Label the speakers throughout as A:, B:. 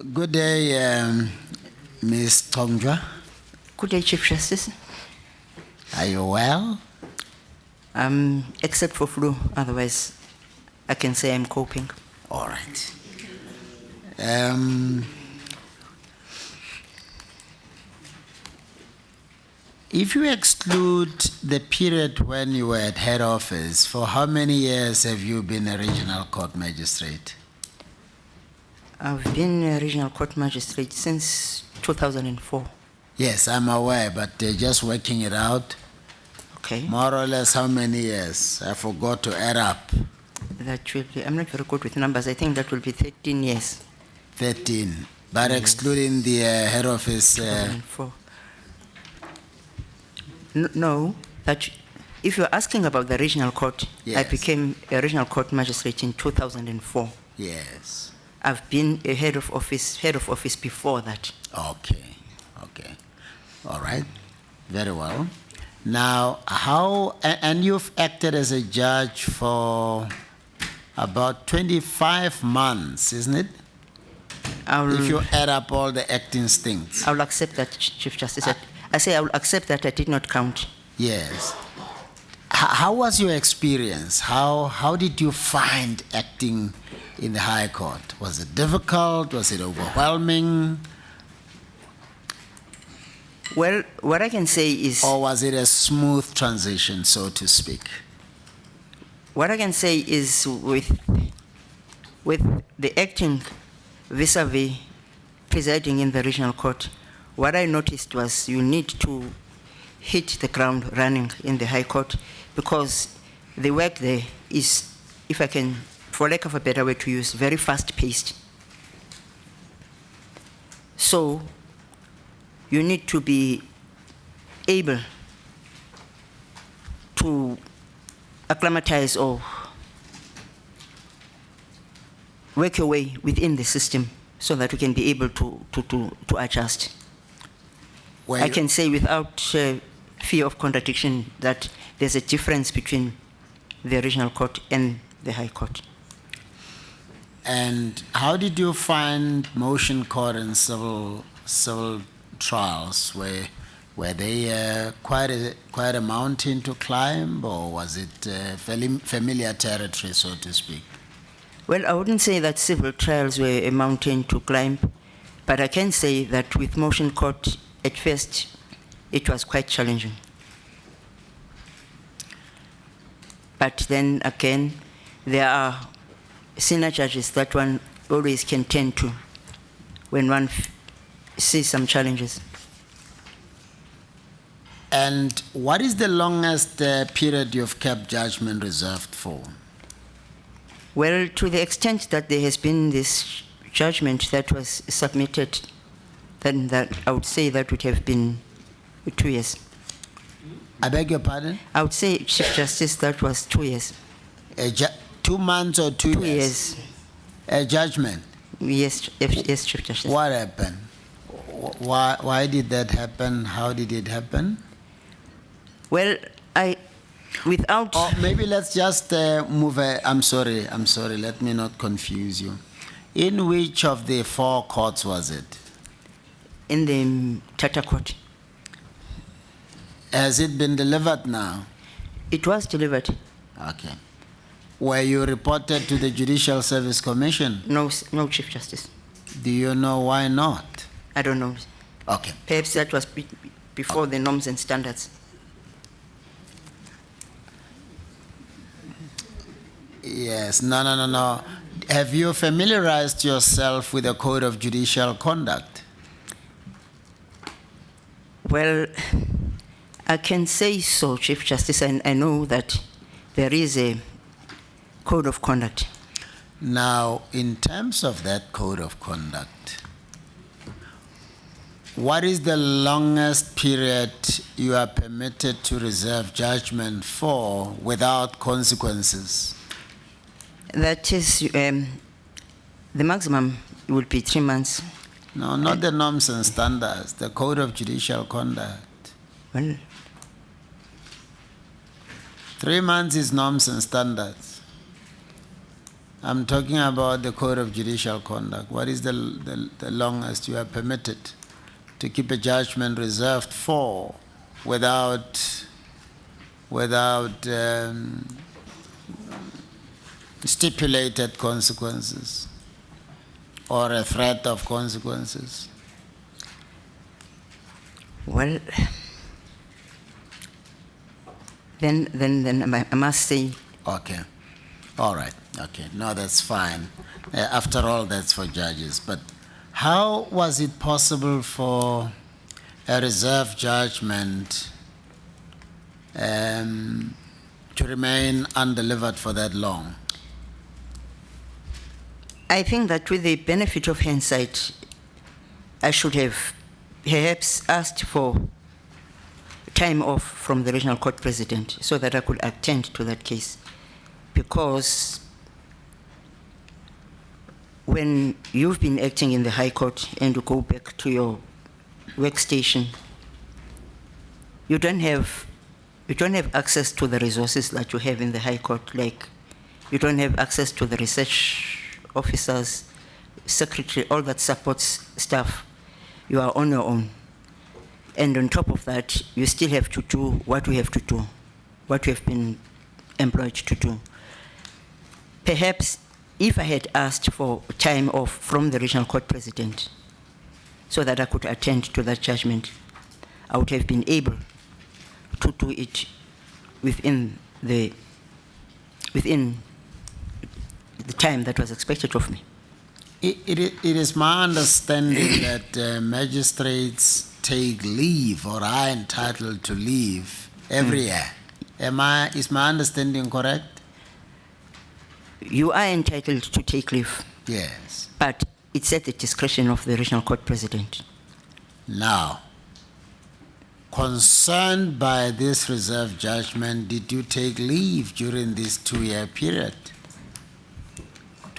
A: Good day, Ms. Conjwa.
B: Good day, Chief Justice.
A: Are you well?
B: Except for flu, otherwise I can say I'm coping.
A: All right. If you exclude the period when you were at head office, for how many years have you been a regional court magistrate?
B: I've been a regional court magistrate since 2004.
A: Yes, I'm aware, but just working it out,
B: Okay.
A: more or less how many years? I forgot to add up.
B: That will be, I'm not very good with numbers. I think that will be 13 years.
A: 13, but excluding the head office.
B: 2004. No, that if you're asking about the regional court, I
A: Yes.
B: became a regional court magistrate in 2004.
A: Yes.
B: I've been a head of office before that.
A: Okay. All right. Very well. Now, and you've acted as a judge for about 25 months, isn't it? If you add up all the acting stints.
B: I will accept that, Chief Justice. I say I will accept that I did not count.
A: Yes. How was your experience? How did you find acting in the High Court? Was it difficult? Was it overwhelming?
B: Well, what I can say is...
A: Or was it a smooth transition, so to speak?
B: What I can say is with the acting vis-a-vis presiding in the regional court, what I noticed was you need to hit the ground running in the High Court because the work there is, if I can, for lack of a better way to use, very fast-paced. So you need to be able to acclimatize or work your way within the system so that you can be able to adjust. I can say without fear of contradiction that there's a difference between the regional court and the High Court.
A: And how did you find motion court and civil trials? Were they quite a mountain to climb, or was it familiar territory, so to speak?
B: Well, I wouldn't say that civil trials were a mountain to climb, but I can say that with motion court, at first, it was quite challenging. But then again, there are senior judges that one always can turn to when one sees some challenges.
A: And what is the longest period you've kept judgment reserved for?
B: Well, to the extent that there has been this judgment that was submitted, then that I would say that would have been 2 years.
A: I beg your pardon?
B: I would say, Chief Justice, that was 2 years.
A: 2 months or 2 years?
B: 2 years.
A: A judgment?
B: Yes, yes, Chief Justice.
A: What happened? Why did that happen? How did it happen?
B: Well, without...
A: Or maybe let's just move. I'm sorry, let me not confuse you. In which of the 4 courts was it?
B: In the Mthatha court.
A: Has it been delivered now?
B: It was delivered.
A: Okay. Were you reported to the Judicial Service Commission?
B: No, Chief Justice.
A: Do you know why not?
B: I don't know.
A: Okay.
B: Perhaps that was before the norms and standards.
A: Yes, no. Have you familiarized yourself with the Code of Judicial Conduct?
B: Well, I can say so, Chief Justice, and I know that there is a code of conduct.
A: Now, in terms of that code of conduct, what is the longest period you are permitted to reserve judgment for without consequences?
B: That is, the maximum would be 3 months.
A: No, not the norms and standards, the Code of Judicial Conduct.
B: Well,
A: 3 months is norms and standards. I'm talking about the Code of Judicial Conduct. What is the longest you are permitted to keep a judgment reserved for without stipulated consequences or a threat of consequences?
B: Well, then I must say,
A: Okay. All right. Okay. No, that's fine. After all, that's for judges. But how was it possible for a reserve judgment to remain undelivered for that long?
B: I think that with the benefit of hindsight, I should have perhaps asked for time off from the regional court president so that I could attend to that case. Because when you've been acting in the High Court and you go back to your workstation, you don't have access to the resources that you have in the High Court. Like, you don't have access to the research officers, secretary, all that supports staff. You are on your own. And on top of that, you still have to do what we have to do, what we have been employed to do. Perhaps if I had asked for time off from the regional court president so that I could attend to that judgment, I would have been able to do it within the time that was expected of me.
A: It is my understanding that magistrates take leave or are entitled to leave every year. Is my understanding correct?
B: You are entitled to take leave,
A: Yes.
B: but it's at the discretion of the regional court president.
A: Now, concerned by this reserve judgment, did you take leave during this 2-year period?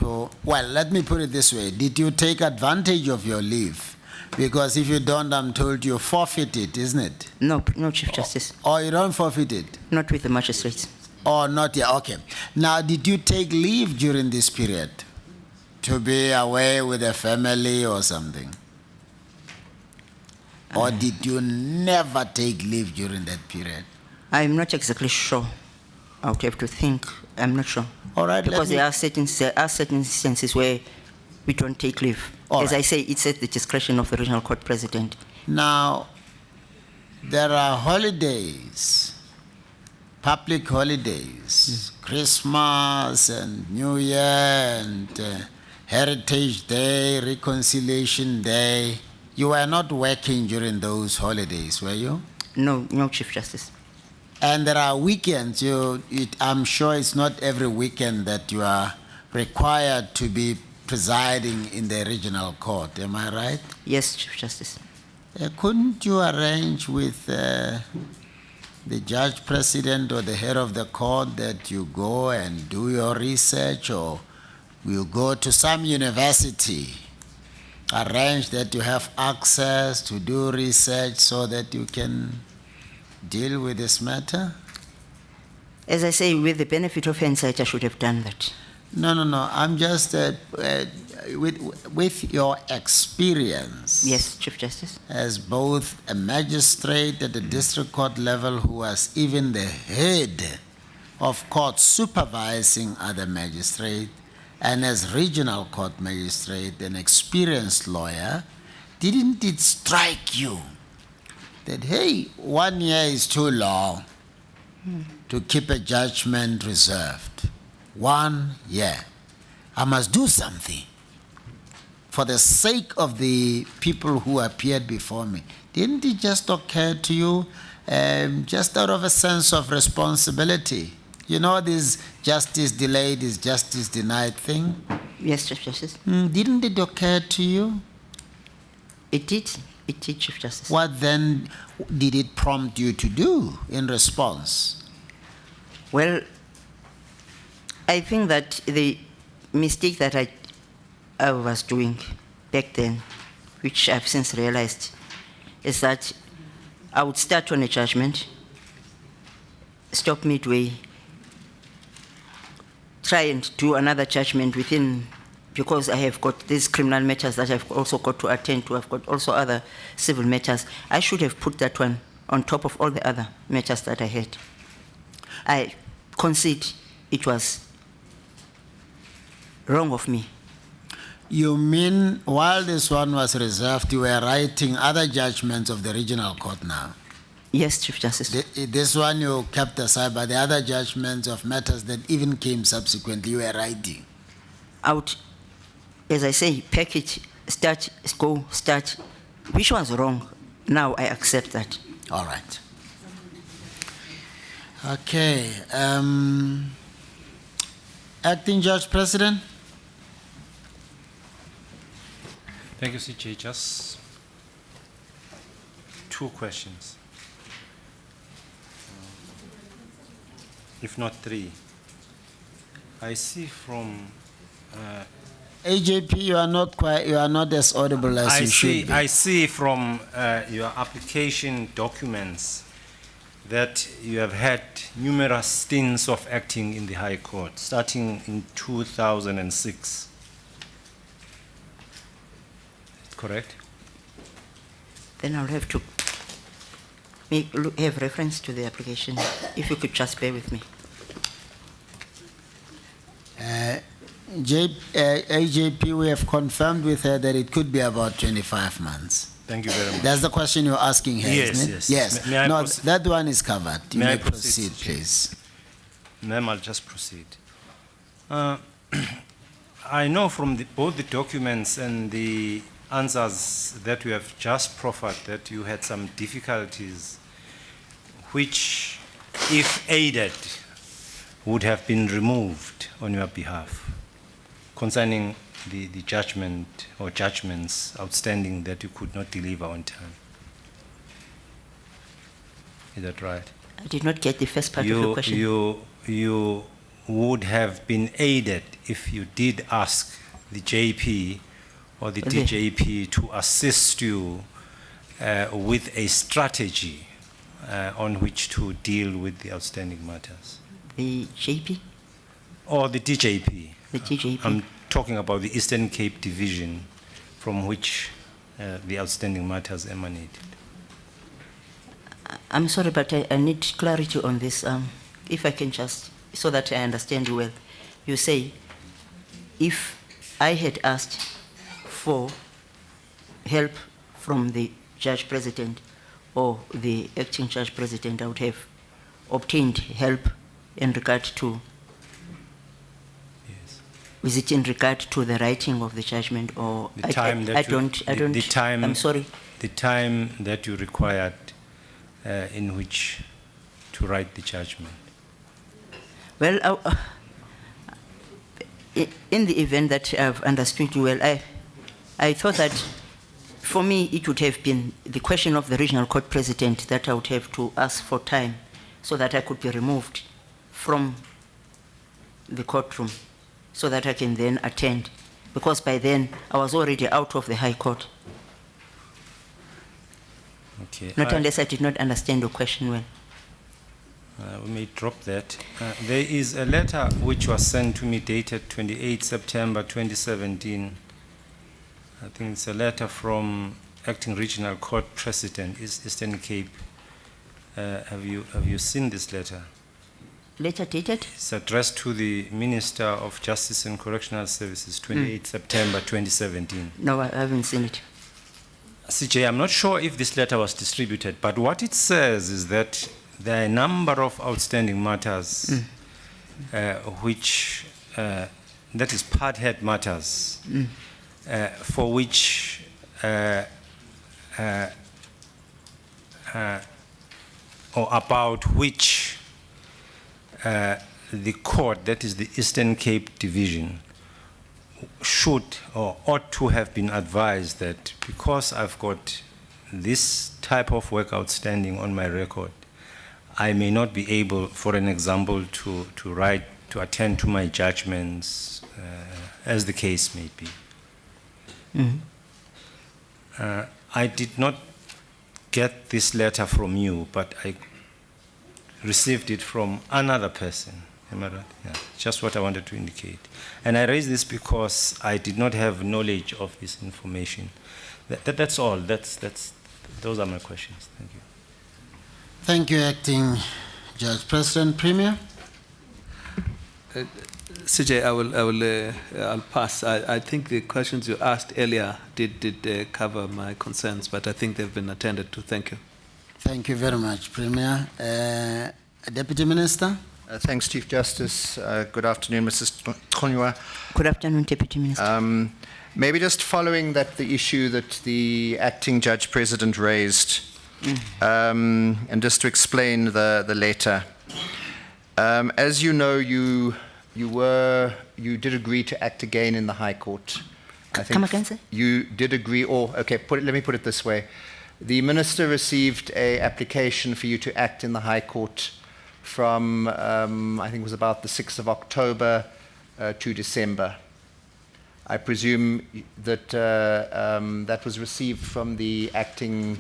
A: Well, let me put it this way. Did you take advantage of your leave? Because if you don't, I'm told you forfeit it, isn't it?
B: No, Chief Justice.
A: Or you don't forfeit it?
B: Not with the magistrates.
A: Or not yet? Okay. Now, did you take leave during this period? To be away with a family or something? Or did you never take leave during that period?
B: I'm not exactly sure. I would have to think. I'm not sure.
A: All right.
B: Because there are certain instances where we don't take leave. As I say, it's at the discretion of the regional court president.
A: Now, there are holidays, public holidays, Christmas and New Year and Heritage Day, Reconciliation Day. You were not working during those holidays, were you?
B: No, Chief Justice.
A: And there are weekends. I'm sure it's not every weekend that you are required to be presiding in the regional court. Am I right?
B: Yes, Chief Justice.
A: Couldn't you arrange with the judge president or the head of the court that you go and do your research, or you go to some university, arrange that you have access to do research so that you can deal with this matter?
B: As I say, with the benefit of hindsight, I should have done that.
A: No. I'm just with your experience.
B: Yes, Chief Justice.
A: As both a magistrate at the district court level who was even the head of court supervising other magistrates, and as regional court magistrate, an experienced lawyer, didn't it strike you that, hey, 1 year is too long to keep a judgment reserved? 1 year. I must do something for the sake of the people who appeared before me. Didn't it just occur to you, just out of a sense of responsibility? You know this justice delayed is justice denied thing?
B: Yes, Chief Justice.
A: Didn't it occur to you?
B: It did, Chief Justice.
A: What then did it prompt you to do in response?
B: Well, I think that the mistake that I was doing back then, which I've since realized, is that I would start on a judgment, stop midway, try and do another judgment within, because I have got these criminal matters that I've also got to attend to. I've got also other civil matters. I should have put that one on top of all the other matters that I had. I concede it was wrong of me.
A: You mean while this one was reserved, you were writing other judgments of the regional court now?
B: Yes, Chief Justice.
A: This one you kept aside, but the other judgments of matters that even came subsequently, you were writing?
B: Out, as I say, package, start, go, start. Which was wrong? Now I accept that.
A: All right. Okay. Acting Judge President?
C: Thank you, CJ. Just 2 questions. If not 3. I see from
A: AJP, you are not as audible as you should be.
C: I see from your application documents that you have had numerous stints of acting in the High Court, starting in 2006. Correct?
B: Then I'll have to have reference to the application. If you could just bear with me.
A: AJP, we have confirmed with her that it could be about 25 months.
C: Thank you very much.
A: That's the question you're asking her,
C: Yes,
A: isn't it?
C: yes.
A: Yes.
C: May I
A: No,
C: proceed?
A: that one is covered. You
C: May I
A: may
C: proceed,
A: proceed, please.
C: Ma'am, I'll just proceed. I know from both the documents and the answers that you have just proffered that you had some difficulties which, if aided, would have been removed on your behalf concerning the judgment or judgments outstanding that you could not deliver on time. Is that right?
B: I did not get the first part of the question.
C: You would have been aided if you did ask the JP or the
B: Okay.
C: DJP to assist you with a strategy on which to deal with the outstanding matters.
B: The JP?
C: Or the DJP.
B: The DJP.
C: I'm talking about the Eastern Cape Division from which the outstanding matters emanated.
B: I'm sorry, but I need clarity on this. If I can just, so that I understand you well. You say, if I had asked for help from the Judge President or the Acting Judge President, I would have obtained help in regard to,
C: Yes.
B: is it in regard to the writing of the judgment or
C: The time that you-
B: I don't,
C: the time-
B: I'm sorry.
C: The time that you required in which to write the judgment.
B: Well, in the event that I've understood you well, I thought that for me it would have been the question of the regional court president that I would have to ask for time so that I could be removed from the courtroom so that I can then attend. Because by then I was already out of the High Court.
C: Okay.
B: Not unless I did not understand your question well.
C: We may drop that. There is a letter which was sent to me dated 28 September 2017. I think it's a letter from Acting Regional Court President, Eastern Cape. Have you seen this letter?
B: Letter dated?
C: It's addressed to the Minister of Justice and Correctional Services, 28 September 2017.
B: No, I haven't seen it.
C: CJ, I'm not sure if this letter was distributed, but what it says is that there are a number of outstanding matters which, that is part head matters, for which or about which the court, that is the Eastern Cape Division, should or ought to have been advised that because I've got this type of work outstanding on my record, I may not be able, for an example, to attend to my judgments, as the case may be. I did not get this letter from you, but I received it from another person, Am I right? Yeah, just what I wanted to indicate. And I raise this because I did not have knowledge of this information. That's all. Those are my questions. Thank you.
A: Thank you, Acting Judge. President Premier?
D: CJ, I'll pass. I think the questions you asked earlier did cover my concerns, but I think they've been attended to. Thank you.
A: Thank you very much, Premier. Deputy Minister?
E: Thanks, Chief Justice. Good afternoon, Mrs. Conjwa.
B: Good afternoon, Deputy Minister.
E: Maybe just following the issue that the acting Judge President raised, and just to explain the letter. As you know, you did agree to act again in the High Court. I think
B: Come again, sir?
E: You did agree, let me put it this way. The Minister received an application for you to act in the High Court from, I think it was about the 6th of October to December. I presume that that was received from the acting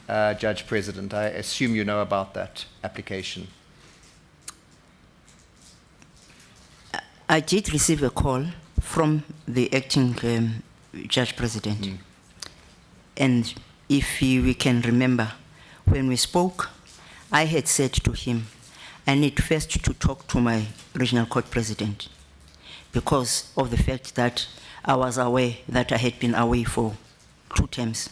E: Judge President. I assume you know about that application.
B: I did receive a call from the acting Judge President. And if we can remember, when we spoke, I had said to him, I need first to talk to my regional court president because of the fact that I was aware that I had been away for 2 terms.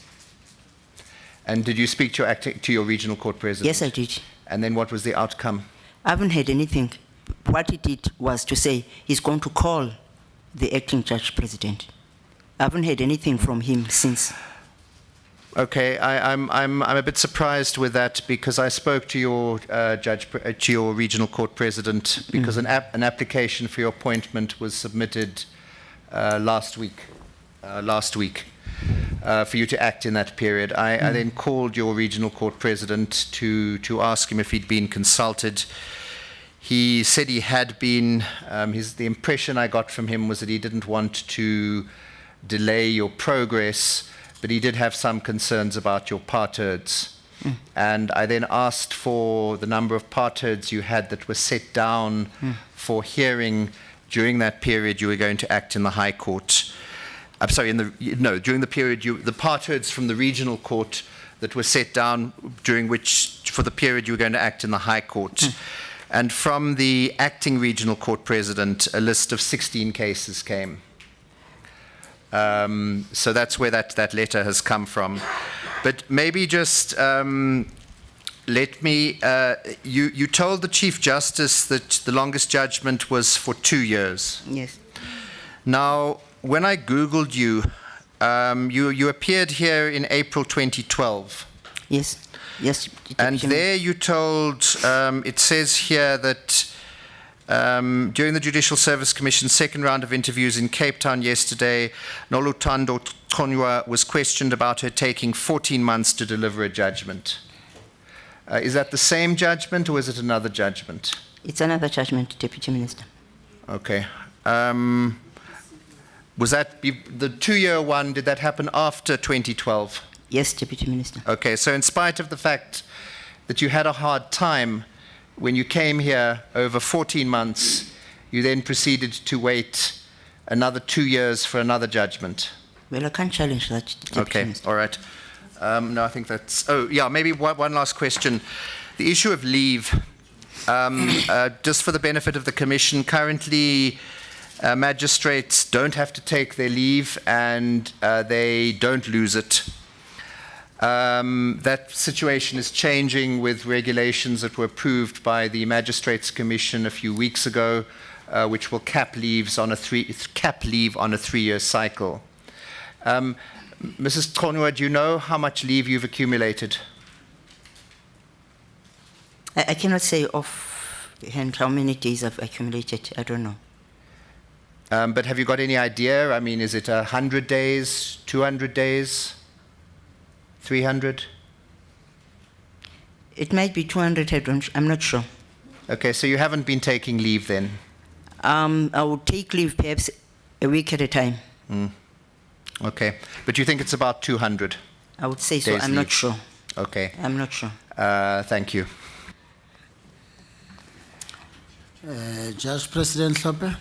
E: And did you speak to your regional court president?
B: Yes, I did.
E: And then what was the outcome?
B: I haven't heard anything. What he did was to say he's going to call the acting judge president. I haven't heard anything from him since.
E: Okay, I'm a bit surprised with that because I spoke to your to your regional court president because an application for your appointment was submitted last week for you to act in that period. I then called your regional court president to ask him if he'd been consulted. He said he had been. The impression I got from him was that he didn't want to delay your progress, but he did have some concerns about your parterres. And I then asked for the number of parterres you had that were set down for hearing during that period you were going to act in the High Court. I'm sorry, during the period, the parterres from the regional court that were set down for the period you were going to act in the High Court. And from the acting regional court president, a list of 16 cases came. So that's where that letter has come from. But maybe just let me, you told the Chief Justice that the longest judgment was for 2 years.
B: Yes.
E: Now, when I Googled you, you appeared here in April 2012.
B: Yes. Yes.
E: And there you told, it says here that during the Judicial Service Commission's second round of interviews in Cape Town yesterday, Noluthando Conjwa was questioned about her taking 14 months to deliver a judgment. Is that the same judgment or is it another judgment?
B: It's another judgment, Deputy Minister.
E: Okay. Was that the 2-year one, did that happen after 2012?
B: Yes, Deputy Minister.
E: Okay, so in spite of the fact that you had a hard time when you came here over 14 months, you then proceeded to wait another 2 years for another judgment.
B: Well, I can't challenge that, Deputy
E: Okay,
B: Minister.
E: all right. No, I think that's... Oh, yeah, maybe one last question. The issue of leave, just for the benefit of the Commission, currently magistrates don't have to take their leave and they don't lose it. That situation is changing with regulations that were approved by the Magistrates Commission a few weeks ago, which will cap leave on a 3-year cycle. Mrs. Conjwa, do you know how much leave you've accumulated?
B: I cannot say offhand how many days I've accumulated. I don't know.
E: But have you got any idea? I mean, is it 100 days, 200 days? 300?
B: It might be 200, I'm not sure.
E: Okay, so you haven't been taking leave then?
B: I would take leave perhaps a week at a time.
E: Okay, but you think it's about 200?
B: I would say so.
E: Days
B: I'm not
E: leave.
B: sure.
E: Okay.
B: I'm not sure.
E: Thank you.
A: Judge President Hlophe.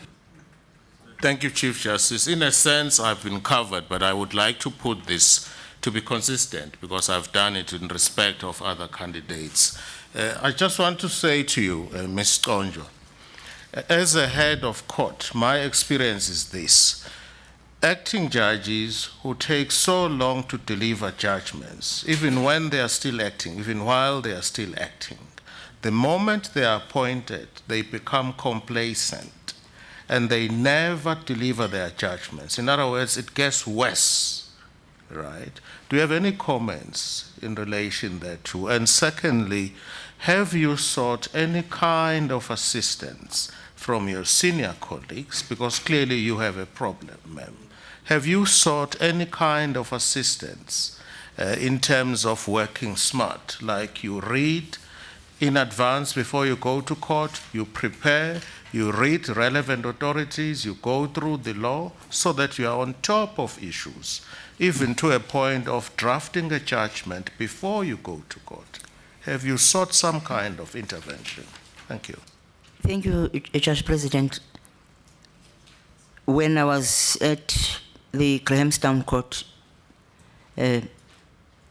F: Thank you, Chief Justice. In a sense, I've been covered, but I would like to put this to be consistent because I've done it in respect of other candidates. I just want to say to you, Ms. Conjwa, as a head of court, my experience is this. Acting judges who take so long to deliver judgments, even when they are still acting, even while they are still acting, the moment they are appointed, they become complacent and they never deliver their judgments. In other words, it gets worse, right? Do you have any comments in relation thereto? And secondly, have you sought any kind of assistance from your senior colleagues? Because clearly you have a problem, ma'am. Have you sought any kind of assistance in terms of working smart, like you read in advance before you go to court, you prepare, you read relevant authorities, you go through the law so that you are on top of issues, even to a point of drafting a judgment before you go to court? Have you sought some kind of intervention? Thank you.
B: Thank you, Judge President. When I was at the Grahamstown Court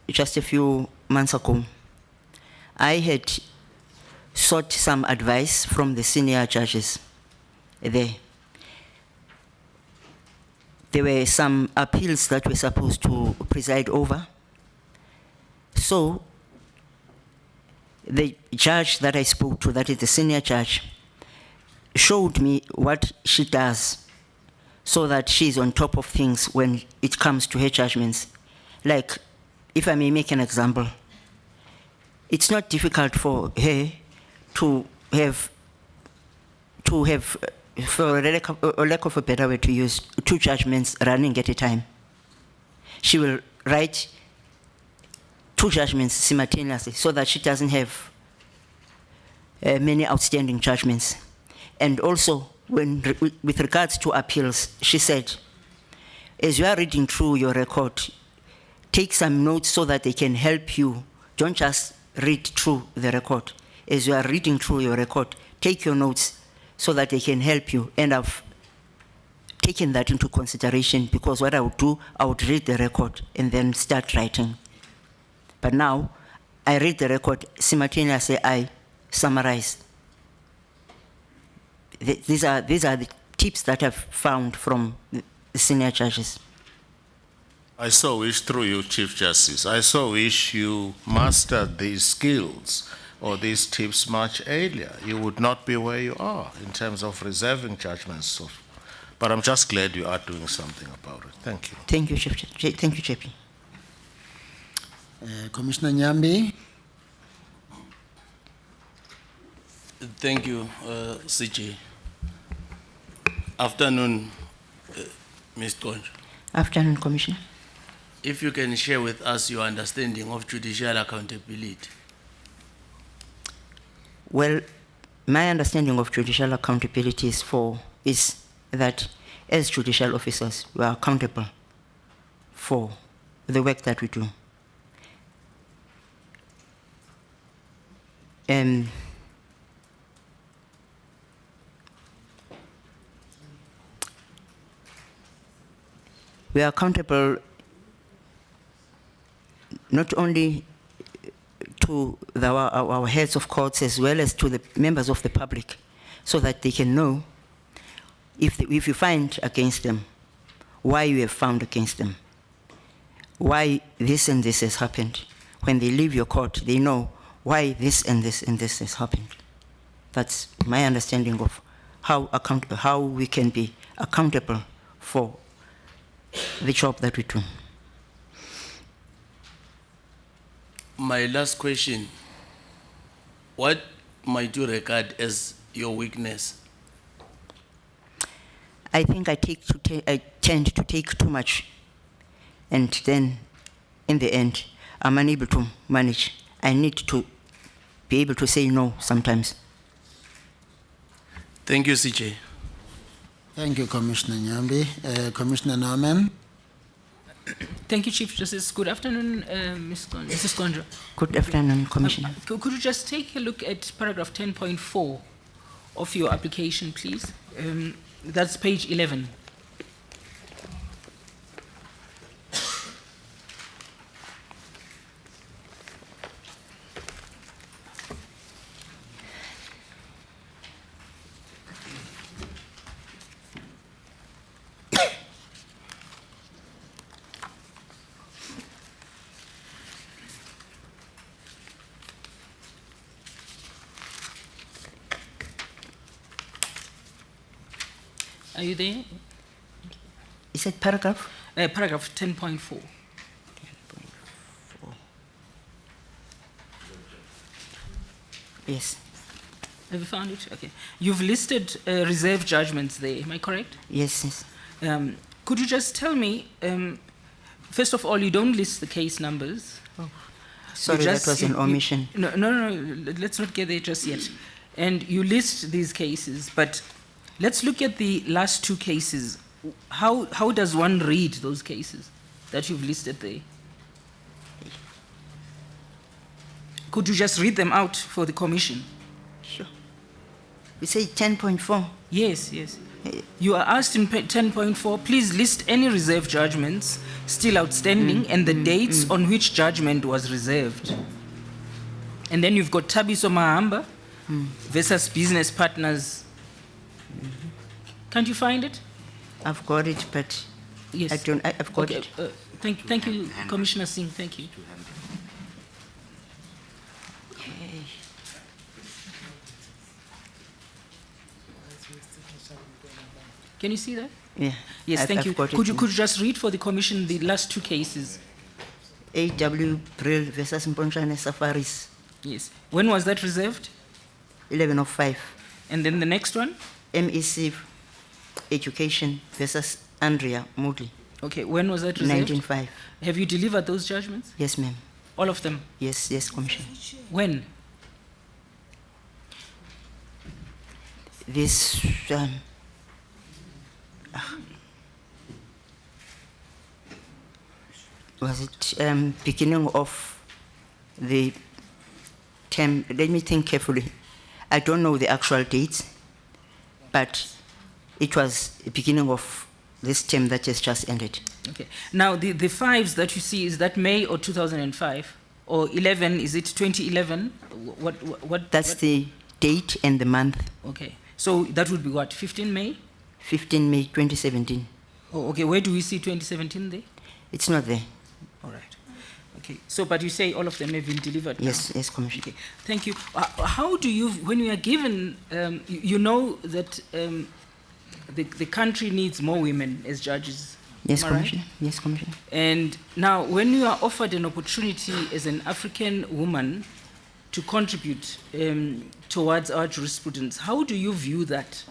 B: just a few months ago, I had sought some advice from the senior judges there. There were some appeals that we're supposed to preside over. So the judge that I spoke to, that is the senior judge, showed me what she does so that she's on top of things when it comes to her judgments. Like, if I may make an example, it's not difficult for her to have, for a lack of a better way to use, 2 judgments running at a time. She will write 2 judgments simultaneously so that she doesn't have many outstanding judgments. And also, with regards to appeals, she said, as you are reading through your record, take some notes so that they can help you. Don't just read through the record. As you are reading through your record, take your notes so that they can help you. And I've taken that into consideration, because what I would do, I would read the record and then start writing. But now, I read the record simultaneously, I summarize. These are the tips that I've found from the senior judges.
F: I so wish, through you, Chief Justice, I so wish you mastered these skills or these tips much earlier. You would not be where you are in terms of reserving judgments. But I'm just glad you are doing something about it. Thank you.
B: Thank you, Chief. Thank you, JP.
A: Commissioner Nyambi.
G: Thank you, CJ. Afternoon, Ms. Conjwa.
B: Afternoon, Commissioner.
G: If you can share with us your understanding of judicial accountability.
B: Well, my understanding of judicial accountability is that as judicial officers, we are accountable for the work that we do. We are accountable not only to our heads of courts, as well as to the members of the public, so that they can know if you find against them, why you have found against them, why this and this has happened. When they leave your court, they know why this and this and this has happened. That's my understanding of how we can be accountable for the job that we do.
G: My last question, what might you regard as your weakness?
B: I think I tend to take too much, and then in the end, I'm unable to manage. I need to be able to say no sometimes.
G: Thank you, CJ.
A: Thank you, Commissioner Nyambi. Commissioner Norman.
H: Thank you, Chief Justice. Good afternoon, Mrs. Conjwa.
B: Good afternoon, Commissioner.
H: Could you just take a look at paragraph 10.4 of your application, please. That's page 11. Are you there?
B: Is it paragraph?
H: Paragraph 10.4.
B: Yes.
H: Have you found it? Okay. You've listed reserve judgments there, am I correct?
B: Yes, yes.
H: Could you just tell me, first of all, you don't list the case numbers.
B: Sorry, that was an omission.
H: No, let's not get there just yet. And you list these cases, but let's look at the last two cases. How does one read those cases that you've listed there? Could you just read them out for the commission?
B: Sure. We say 10.4.
H: Yes. You are asked in 10.4, please list any reserve judgments still outstanding and the dates on which judgment was reserved. And then you've got Tabiso Mahamba versus Business Partners. Can't you find it?
B: I've got it, but
H: Yes.
B: I've got
H: Okay,
B: it.
H: Thank you, Commissioner Singh. Thank you. Can you see that?
B: Yeah.
H: Yes,
B: I've
H: thank you.
B: got it.
H: Could you just read for the commission the last two cases?
B: A.W. Brill versus Mponjane Safaris,
H: Yes. When was that reserved?
B: 1105.
H: And then the next one?
B: MEC Education versus Andrea Moodley,
H: Okay, when was that reserved?
B: 1905.
H: Have you delivered those judgments?
B: Yes, ma'am.
H: All of them?
B: Yes, Commissioner.
H: When?
B: This was it beginning of the term? Let me think carefully. I don't know the actual dates, but it was the beginning of this term that has just ended.
H: Okay. Now, the fives that you see, is that May or 2005? Or 11, is it 2011? What?
B: That's the date and the month.
H: Okay. So that would be what, 15 May?
B: 15 May 2017.
H: Oh, okay. Where do we see 2017 there?
B: It's not there.
H: All right. Okay. So, but you say all of them have been delivered now?
B: Yes, Commissioner.
H: Okay. Thank you. How do you, when you are given, you know that the country needs more women as judges?
B: Yes,
H: am I right?
B: Commissioner. Yes, Commissioner.
H: And now, when you are offered an opportunity as an African woman to contribute towards our jurisprudence, how do you view that?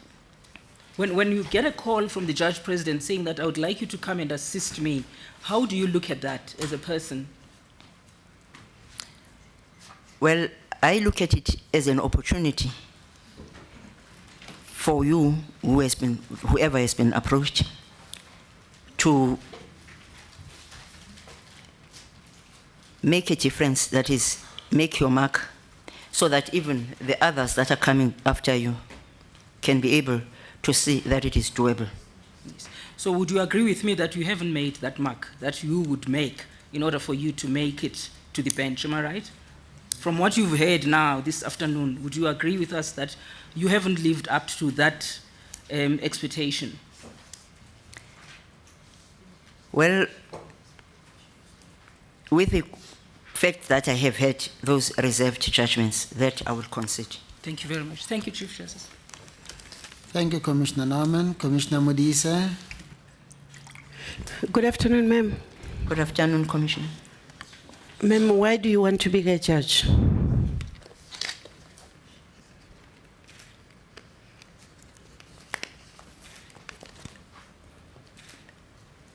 H: When you get a call from the judge president saying that I would like you to come and assist me, how do you look at that as a person?
B: Well, I look at it as an opportunity for you, whoever has been approached, to make a difference, that is, make your mark, so that even the others that are coming after you can be able to see that it is doable.
H: Yes. So would you agree with me that you haven't made that mark that you would make in order for you to make it to the bench, am I right? From what you've heard now this afternoon, would you agree with us that you haven't lived up to that expectation?
B: Well, with the fact that I have had those reserved judgments, that I will concede.
H: Thank you very much. Thank you, Chief Justice.
A: Thank you, Commissioner Norman. Commissioner Modise.
I: Good afternoon, ma'am.
B: Good afternoon, Commissioner.
I: Ma'am, why do you want to be a judge?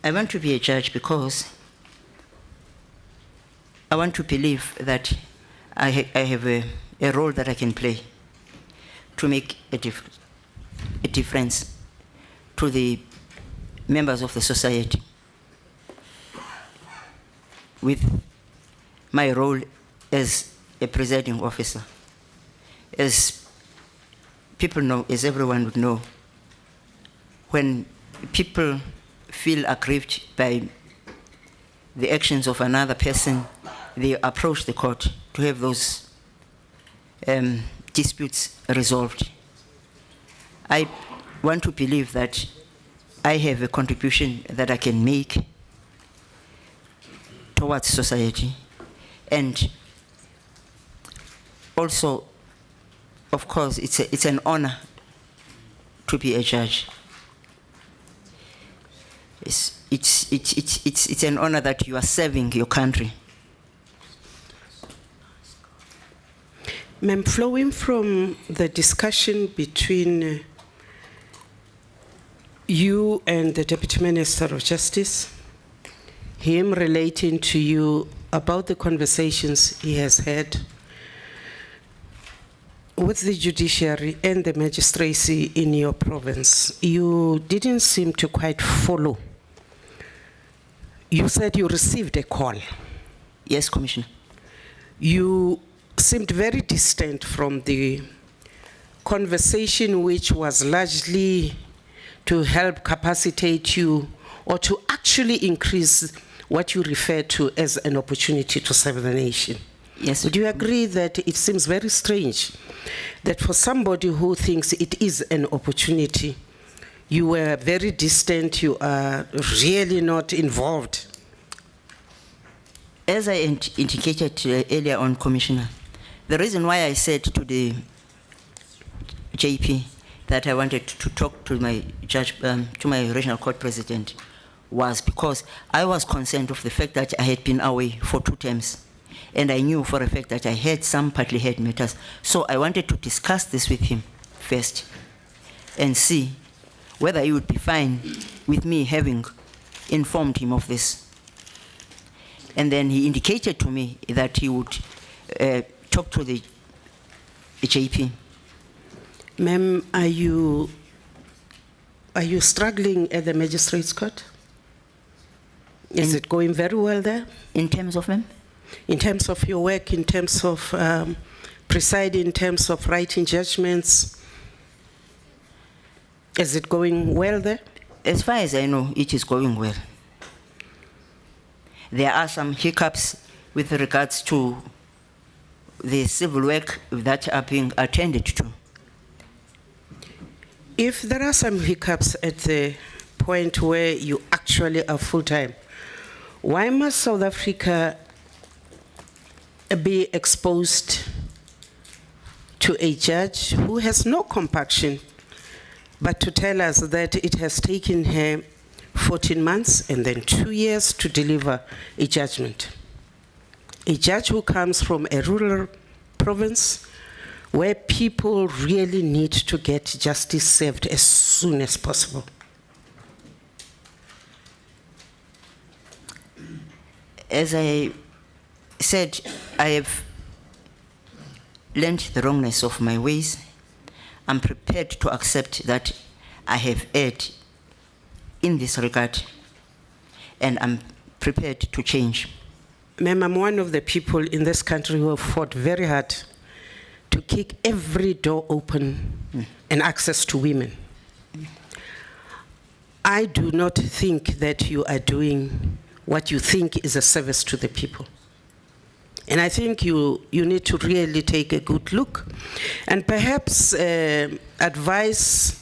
B: I want to be a judge because I want to believe that I have a role that I can play to make a difference to the members of the society with my role as a presiding officer, as people know, as everyone would know, when people feel aggrieved by the actions of another person, they approach the court to have those disputes resolved. I want to believe that I have a contribution that I can make towards society, and also, of course, it's an honor to be a judge. It's an honor that you are serving your country.
I: Ma'am, flowing from the discussion between you and the Deputy Minister of Justice, him relating to you about the conversations he has had with the judiciary and the magistracy in your province, you didn't seem to quite follow. You said you received a call.
B: Yes, Commissioner.
I: You seemed very distant from the conversation, which was largely to help capacitate you or to actually increase what you refer to as an opportunity to serve the nation.
B: Yes.
I: Would you agree that it seems very strange that for somebody who thinks it is an opportunity, you were very distant, you are really not involved?
B: As I indicated earlier on, Commissioner, the reason why I said to the JP that I wanted to talk to my judge, to my regional court president, was because I was concerned of the fact that I had been away for 2 terms, and I knew for a fact that I had some partly heard matters. So I wanted to discuss this with him first and see whether he would be fine with me having informed him of this. And then he indicated to me that he would talk to the JP.
I: Ma'am, are you struggling at the magistrate's court? Is it going very well there?
B: In terms of, ma'am?
I: In terms of your work, in terms of presiding, in terms of writing judgments, is it going well there?
B: As far as I know, it is going well. There are some hiccups with regards to the civil work that are being attended to.
I: If there are some hiccups at the point where you actually are full-time, why must South Africa be exposed to a judge who has no compunction but to tell us that it has taken her 14 months and then 2 years to deliver a judgment? A judge who comes from a rural province where people really need to get justice served as soon as possible.
B: As I said, I have learned the wrongness of my ways. I'm prepared to accept that I have erred in this regard, and I'm prepared to change.
I: Ma'am, I'm one of the people in this country who have fought very hard to kick every door open and access to women. I do not think that you are doing what you think is a service to the people. And I think you need to really take a good look and perhaps advise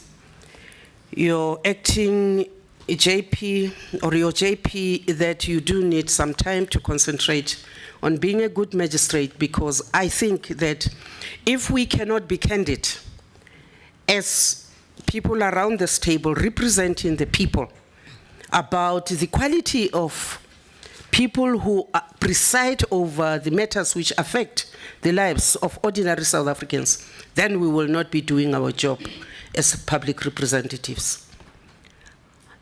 I: your acting JP or your JP that you do need some time to concentrate on being a good magistrate, because I think that if we cannot be candid as people around this table representing the people about the quality of people who preside over the matters which affect the lives of ordinary South Africans, then we will not be doing our job as public representatives,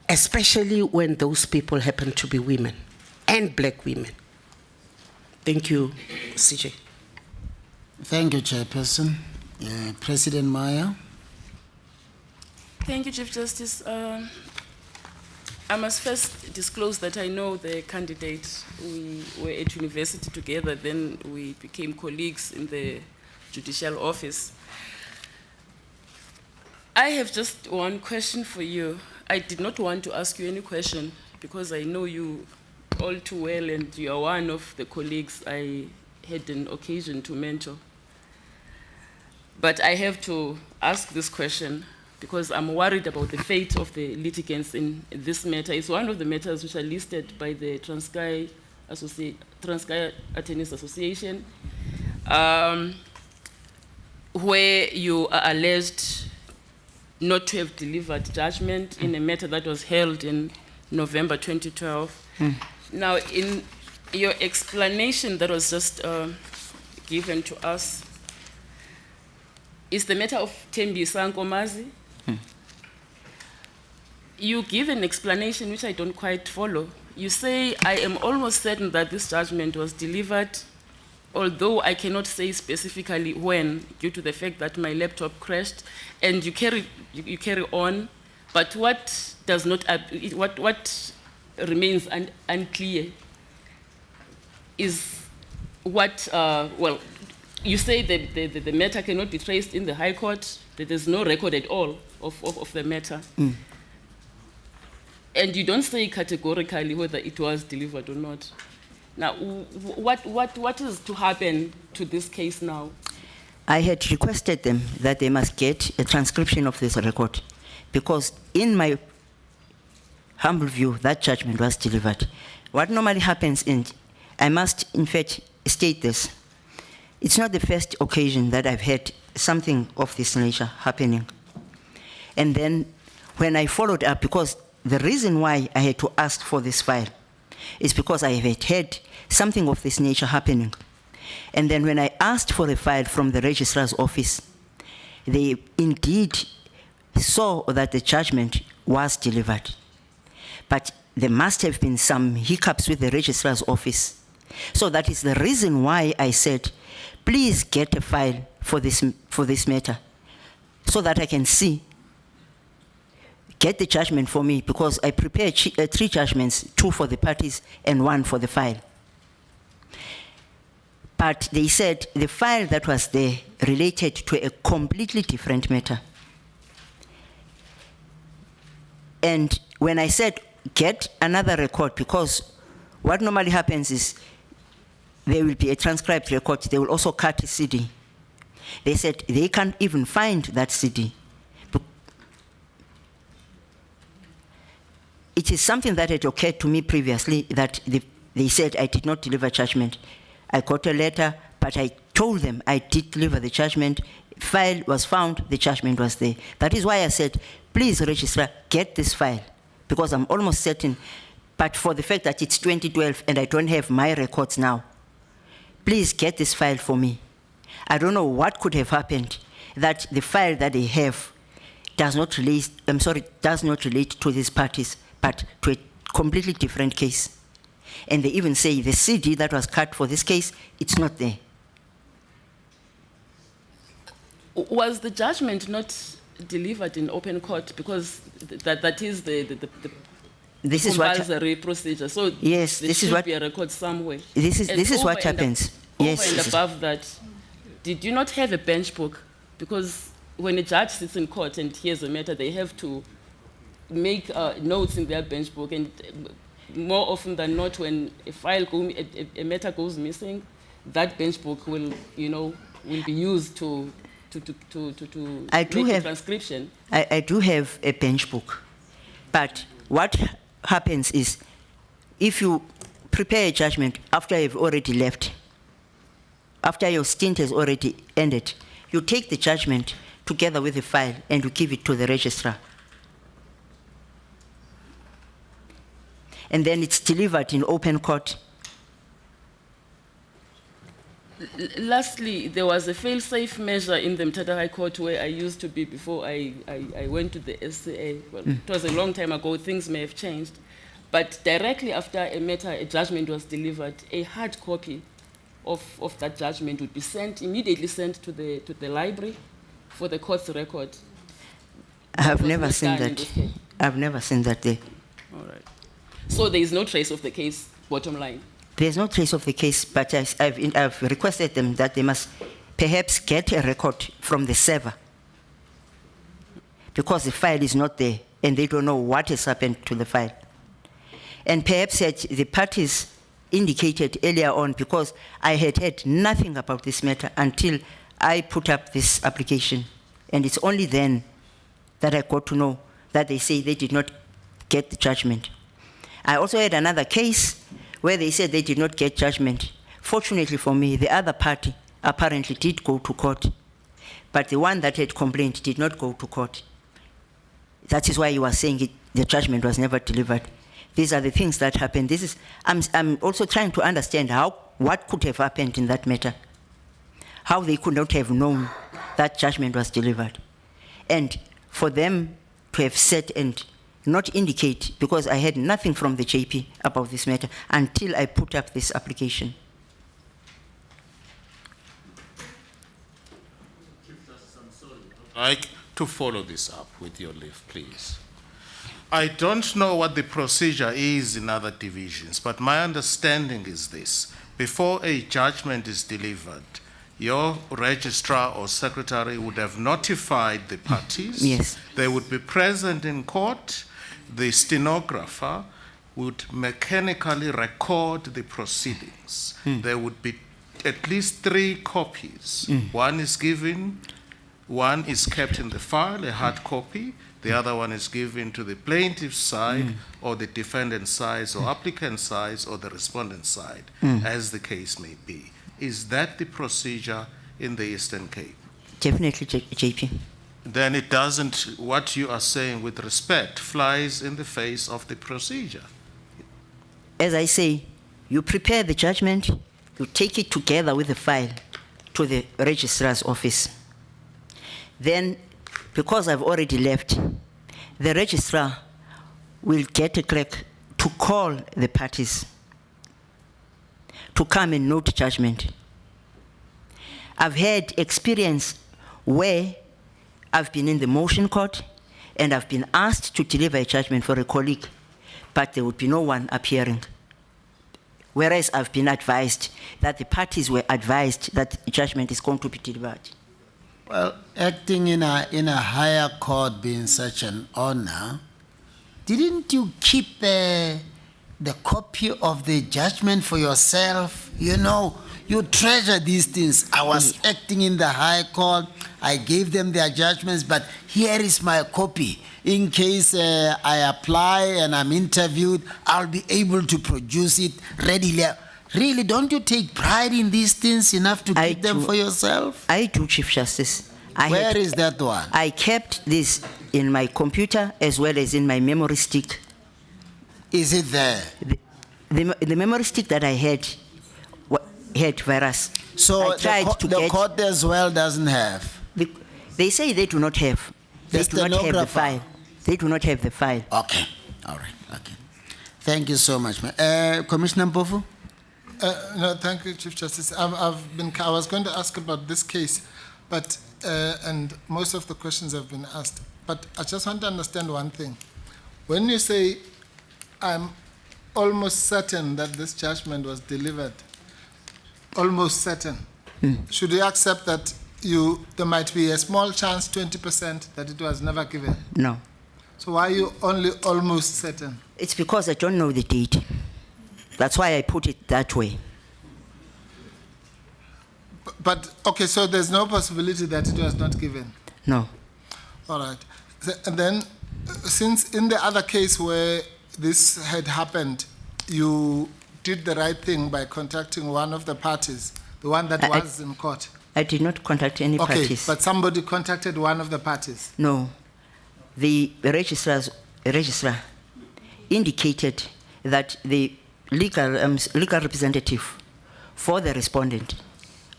I: especially when those people happen to be women and black women. Thank you, CJ.
A: Thank you, Chairperson. President Maya.
J: Thank you, Chief Justice. I must first disclose that I know the candidate. We were at university together, then we became colleagues in the judicial office. I have just one question for you. I did not want to ask you any question because I know you all too well and you are one of the colleagues I had an occasion to mentor. But I have to ask this question because I'm worried about the fate of the litigants in this matter. It's one of the matters which are listed by the Transkei Attorneys Association, where you are alleged not to have delivered judgment in a matter that was held in November 2012. Now, in your explanation that was just given to us, is the matter of Thembi Sankomazi. You give an explanation which I don't quite follow. You say, I am almost certain that this judgment was delivered, although I cannot say specifically when, due to the fact that my laptop crashed, and you carry on, but what does not, what remains unclear is what, well, you say the matter cannot be traced in the High Court, that there's no record at all of the matter. And you don't say categorically whether it was delivered or not. Now, what is to happen to this case now?
B: I had requested them that they must get a transcription of this record because in my humble view, that judgment was delivered. What normally happens, and I must in fact state this, it's not the first occasion that I've had something of this nature happening. And then when I followed up, because the reason why I had to ask for this file is because I had had something of this nature happening. And then when I asked for the file from the registrar's office, they indeed saw that the judgment was delivered. But there must have been some hiccups with the registrar's office. So that is the reason why I said, please get a file for this matter so that I can see. Get the judgment for me because I prepared 3 judgments, 2 for the parties and 1 for the file. But they said the file that was there related to a completely different matter. And when I said, get another record, because what normally happens is there will be a transcribed record, they will also cut a CD. They said they can't even find that CD. It is something that had occurred to me previously that they said I did not deliver judgment. I got a letter, but I told them I did deliver the judgment. File was found, the judgment was there. That is why I said, please, registrar, get this file, because I'm almost certain, but for the fact that it's 2012 and I don't have my records now, please get this file for me. I don't know what could have happened that the file that they have does not relate to these parties, but to a completely different case. And they even say the CD that was cut for this case, it's not there.
J: Was the judgment not delivered in open court? Because that is the
B: this
J: compulsory procedure. So
B: yes,
J: there
B: this is
J: should
B: what
J: be a record somewhere.
B: This is what happens. Yes.
J: Over and above that, did you not have a bench book? Because when a judge sits in court and hears a matter, they have to make notes in their bench book, and more often than not, when a matter goes missing, that bench book will be used to make a transcription.
B: I do have a bench book, but what happens is, if you prepare a judgment after you've already left, after your stint has already ended, you take the judgment together with the file and you give it to the registrar. And then it's delivered in open court.
J: Lastly, there was a fail-safe measure in the Mthatha High Court where I used to be before I went to the SCA. Well, it was a long time ago, things may have changed. But directly after a judgment was delivered, a hard copy of that judgment would be immediately sent to the library for the court's record.
B: I have never seen that. I've never seen that there.
J: All right. So there is no trace of the case, bottom line?
B: There's no trace of the case, but I've requested them that they must perhaps get a record from the server. because the file is not there and they don't know what has happened to the file. And perhaps the parties indicated earlier on, because I had heard nothing about this matter until I put up this application. And it's only then that I got to know that they say they did not get the judgment. I also had another case where they said they did not get judgment. Fortunately for me, the other party apparently did go to court, but the one that had complained did not go to court. That is why you are saying the judgment was never delivered. These are the things that happened. I'm also trying to understand what could have happened in that matter, how they could not have known that judgment was delivered. And for them to have said and not indicate, because I had nothing from the JP about this matter until I put up this application.
F: I'd like to follow this up with your leave, please. I don't know what the procedure is in other divisions, but my understanding is this. Before a judgment is delivered, your registrar or secretary would have notified the parties.
B: Yes.
F: They would be present in court. The stenographer would mechanically record the proceedings. There would be at least 3 copies. One is given, one is kept in the file, a hard copy. The other one is given to the plaintiff's side or the defendant's side or applicant's side or the respondent's side, as the case may be. Is that the procedure in the Eastern Cape?
B: Definitely, JP.
F: Then it doesn't, what you are saying with respect, flies in the face of the procedure.
B: As I say, you prepare the judgment, you take it together with the file to the registrar's office. Then, because I've already left, the registrar will get a clerk to call the parties to come and note judgment. I've had experience where I've been in the motion court and I've been asked to deliver a judgment for a colleague, but there would be no one appearing. Whereas I've been advised that the parties were advised that judgment is going to be delivered.
A: Well, acting in a higher court being such an honor, didn't you keep the copy of the judgment for yourself? You know, you treasure these things. I was acting in the high court. I gave them their judgments, but here is my copy. In case I apply and I'm interviewed, I'll be able to produce it readily. Really, don't you take pride in these things enough to keep them for yourself?
B: I do, Chief Justice.
A: Where is that one?
B: I kept this in my computer as well as in my memory stick.
A: Is it there?
B: The memory stick that I had virus.
A: So the court as well doesn't have?
B: They say they do not have. They do not have the file. They do not have the file.
A: Okay. All right. Okay. Thank you so much. Commissioner Mpofu?
K: No, thank you, Chief Justice. I was going to ask about this case, but and most of the questions have been asked. But I just want to understand one thing. When you say, I'm almost certain that this judgment was delivered, almost certain, should we accept that there might be a small chance, 20%, that it was never given?
B: No.
K: So why are you only almost certain?
B: It's because I don't know the date. That's why I put it that way.
K: But okay, so there's no possibility that it was not given?
B: No.
K: All right. And then, since in the other case where this had happened, you did the right thing by contacting one of the parties, the one that was in court.
B: I did not contact any parties.
K: Okay, but somebody contacted one of the parties?
B: No. The registrar indicated that the legal representative for the respondent,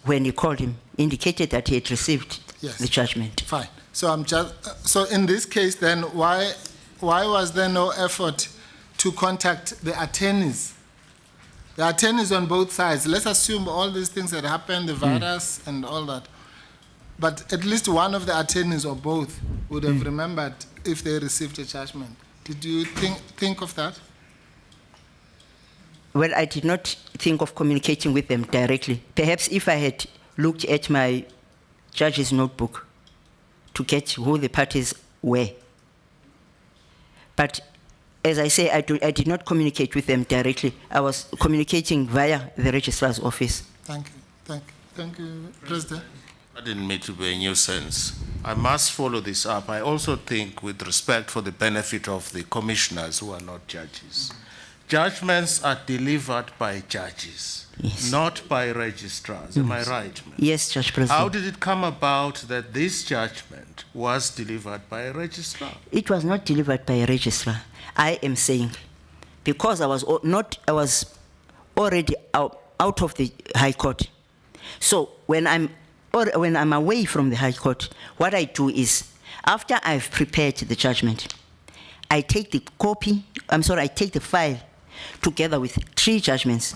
B: when he called him, indicated that he had received the judgment.
K: Fine. So so in this case, then, why was there no effort to contact the attorneys? The attorneys on both sides. Let's assume all these things that happened, the virus and all that. But at least one of the attorneys or both would have remembered if they received a judgment. Did you think of that?
B: Well, I did not think of communicating with them directly. Perhaps if I had looked at my judge's notebook to get who the parties were. But as I say, I did not communicate with them directly. I was communicating via the registrar's office.
K: Thank you, thank you, thank you, President.
F: I didn't mean to be a nuisance. I must follow this up. I also think, with respect for the benefit of the commissioners who are not judges, judgments are delivered by judges,
B: Yes.
F: not by registrars. Am I right, ma'am?
B: Yes, Judge President.
F: How did it come about that this judgment was delivered by a registrar?
B: It was not delivered by a registrar. I am saying, because I was already out of the High Court. So when I'm away from the High Court, what I do is, after I've prepared the judgment, I take the file together with 3 judgments,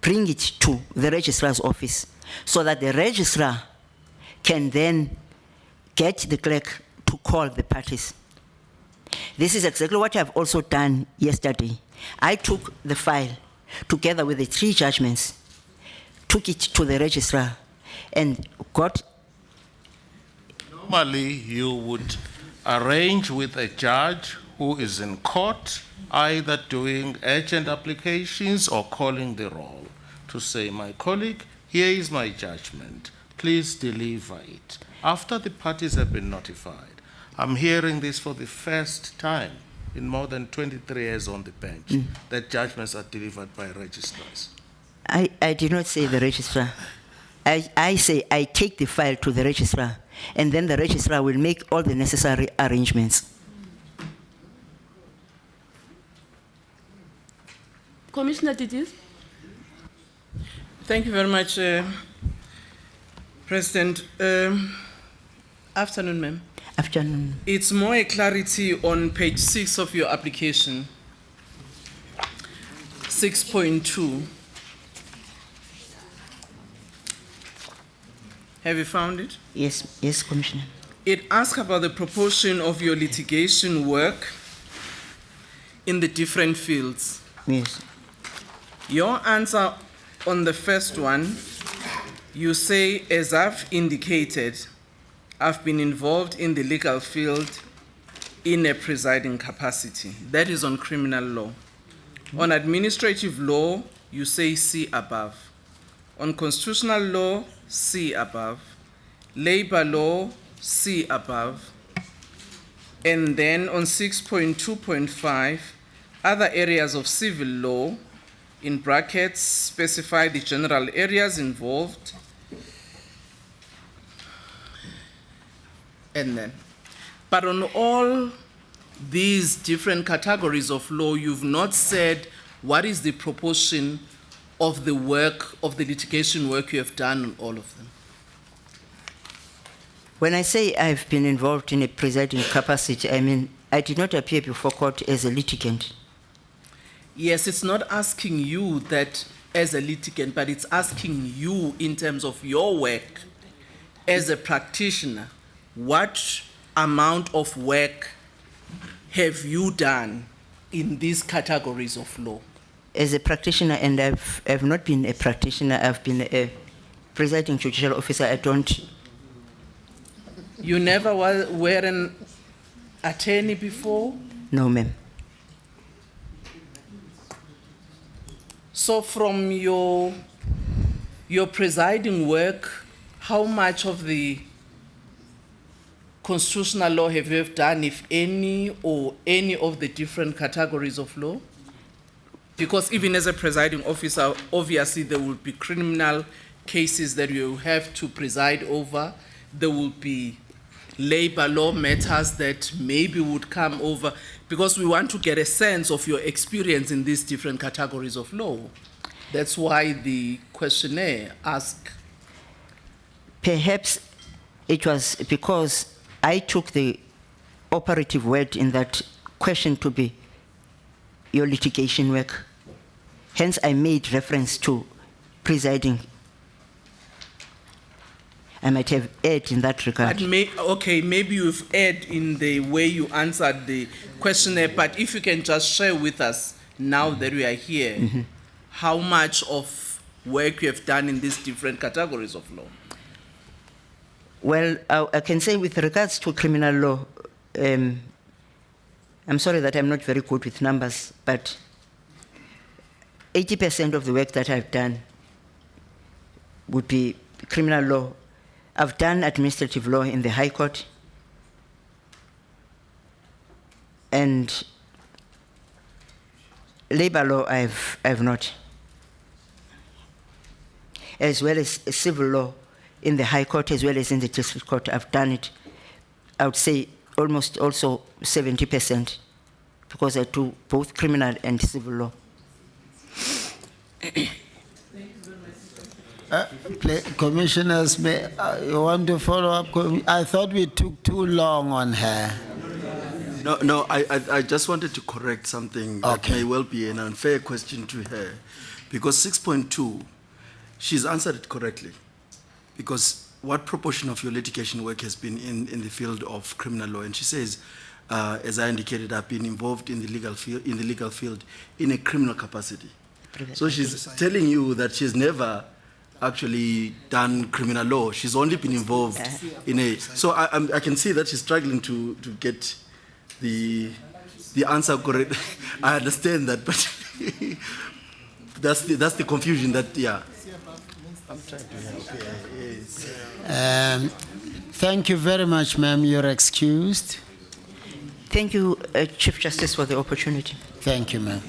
B: bring it to the registrar's office, so that the registrar can then get the clerk to call the parties. This is exactly what I've also done yesterday. I took the file together with the 3 judgments, took it to the registrar, and got.
F: Normally, you would arrange with a judge who is in court, either doing urgent applications or calling the roll, to say, my colleague, here is my judgment, please deliver it. After the parties have been notified, I'm hearing this for the first time in more than 23 years on the bench, that judgments are delivered by registrars.
B: I did not say the registrar. I say I take the file to the registrar, and then the registrar will make all the necessary arrangements.
J: Commissioner Didis?
L: Thank you very much, President. Afternoon, ma'am.
B: Afternoon.
L: It's more a clarity on page 6 of your application, 6.2. Have you found it?
B: Yes, Commissioner.
L: It asks about the proportion of your litigation work in the different fields.
B: Yes.
L: Your answer on the first one, you say, as I've indicated, I've been involved in the legal field in a presiding capacity. That is on criminal law. On administrative law, you say see above. On constitutional law, see above. Labor law, see above. And then on 6.2.5, other areas of civil law, in brackets, specify the general areas involved. And then, but on all these different categories of law, you've not said what is the proportion of the work, of the litigation work you have done on all of them.
B: When I say I've been involved in a presiding capacity, I mean I did not appear before court as a litigant.
L: Yes, it's not asking you that as a litigant, but it's asking you in terms of your work as a practitioner. What amount of work have you done in these categories of law?
B: As a practitioner, and I've not been a practitioner, I've been a presiding judicial officer. I don't.
L: You never were an attorney before?
B: No, ma'am.
L: So from your presiding work, how much of the constitutional law have you done, if any, or any of the different categories of law? Because even as a presiding officer, obviously there will be criminal cases that you have to preside over. There will be labor law matters that maybe would come over, because we want to get a sense of your experience in these different categories of law. That's why the questionnaire asked.
B: Perhaps it was because I took the operative word in that question to be your litigation work. Hence, I made reference to presiding. I might have erred in that regard.
L: But okay, maybe you've erred in the way you answered the questionnaire, but if you can just share with us, now that we are here, how much of work you have done in these different categories of law?
B: Well, I can say with regards to criminal law, I'm sorry that I'm not very good with numbers, but 80% of the work that I've done would be criminal law. I've done administrative law in the High Court, and labor law I've not, as well as civil law in the High Court as well as in the District Court. I've done it, I would say almost also 70%, because I do both criminal and civil law.
A: Commissioners, you want to follow up? I thought we took too long on her.
M: No, I just wanted to correct something that may well be an unfair question to her. Because 6.2, she's answered it correctly. Because what proportion of your litigation work has been in the field of criminal law? And she says, as I indicated, I've been involved in the legal field in a criminal capacity. So she's telling you that she's never actually done criminal law. She's only been involved in a. So I can see that she's struggling to get the answer correct. I understand that, but that's the confusion that, yeah. I'm trying to help. Yes.
A: Thank you very much, ma'am. You're excused.
B: Thank you, Chief Justice, for the opportunity.
A: Thank you, ma'am.